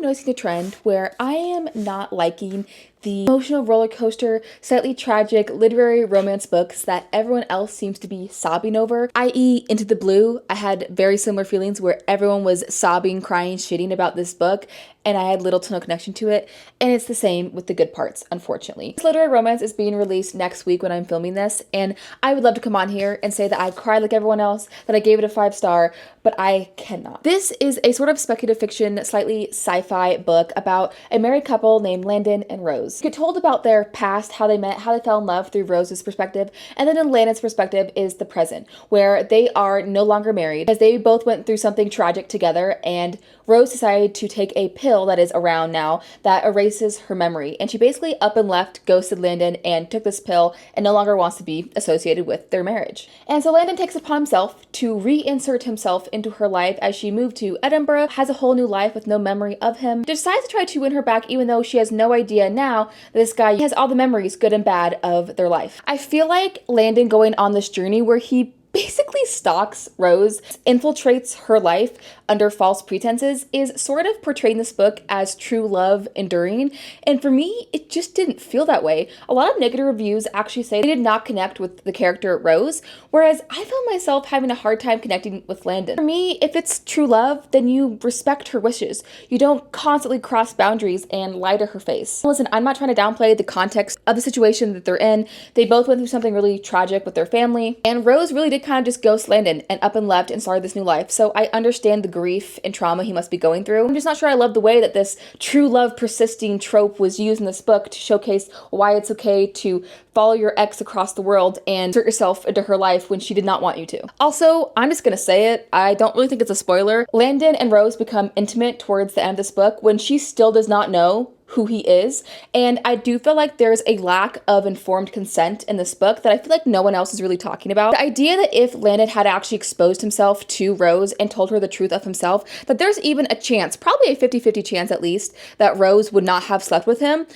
noticing a trend where I am not liking the emotional roller coaster, slightly tragic literary romance books that everyone else seems to be sobbing over, i.e. Into the Blue. I had very similar feelings where everyone was sobbing, crying, shitting about this book, and I had little to no connection to it, and it's the same with the good parts, unfortunately. This literary romance is being released next week when I'm filming this, and I would love to come on here and say that I cried like everyone else, that I gave it a 5-star, but I cannot. This is a sort of speculative fiction, slightly sci-fi book about a married couple named Landon and Rose. You get told about their past, how they met, how they fell in love through Rose's perspective, and then in Landon's perspective is the present, where they are no longer married, as they both went through something tragic together, and Rose decided to take a pill that is around now that erases her memory, and she basically up and left, ghosted Landon, and took this pill and no longer wants to be associated with their marriage. And so Landon takes it upon himself to reinsert himself into her life as she moved to Edinburgh, has a whole new life with no memory of him, decides to try to win her back even though she has no idea now that this guy has all the memories, good and bad, of their life. I feel like Landon going on this journey where he basically stalks Rose, infiltrates her life under false pretenses, is sort of portraying this book as true love enduring, and for me, it just didn't feel that way. A lot of negative reviews actually say they did not connect with the character Rose, whereas I found myself having a hard time connecting with Landon. For me, if it's true love, then you respect her wishes. You don't constantly cross boundaries and lie to her face. Listen, I'm not trying to downplay the context of the situation that they're in. They both went through something really tragic with their family, and Rose really did kind of just ghost Landon and up and left and started this new life. So I understand the grief and trauma he must be going through. I'm just not sure I love the way that this true love persisting trope was used in this book to showcase why it's okay to follow your ex across the world and insert yourself into her life when she did not want you to. Also, I'm just gonna say it, I don't really think it's a spoiler. Landon and Rose become intimate towards the end of this book when she still does not know who he is, and I do feel like there's a lack of informed consent in this book that I feel like no one else is really talking about. The idea that if Landon had actually exposed himself to Rose and told her the truth of himself, that there's even a chance, probably a 50-50 chance at least, that Rose would not have slept with him,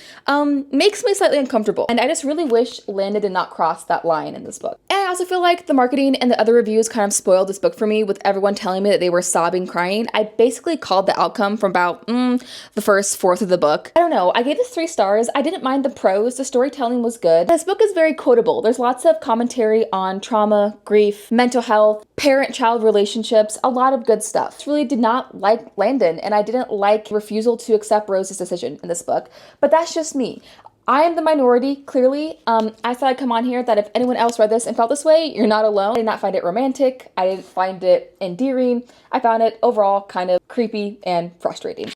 makes me slightly uncomfortable, and I just really wish Landon did not cross that line in this book. And I also feel like the marketing and the other reviews kind of spoiled this book for me, with everyone telling me that they were sobbing, crying. I basically called the outcome from about the first fourth of the book. I don't know, I gave this 3 stars. I didn't mind the prose, the storytelling was good. This book is very quotable. There's lots of commentary on trauma, grief, mental health, parent-child relationships, a lot of good stuff. I really did not like Landon, and I didn't like refusal to accept Rose's decision in this book, but that's just me. I am the minority, clearly. I thought I'd come on here that if anyone else read this and felt this way, you're not alone. I did not find it romantic. I didn't find it endearing. I found it overall kind of creepy and frustrating.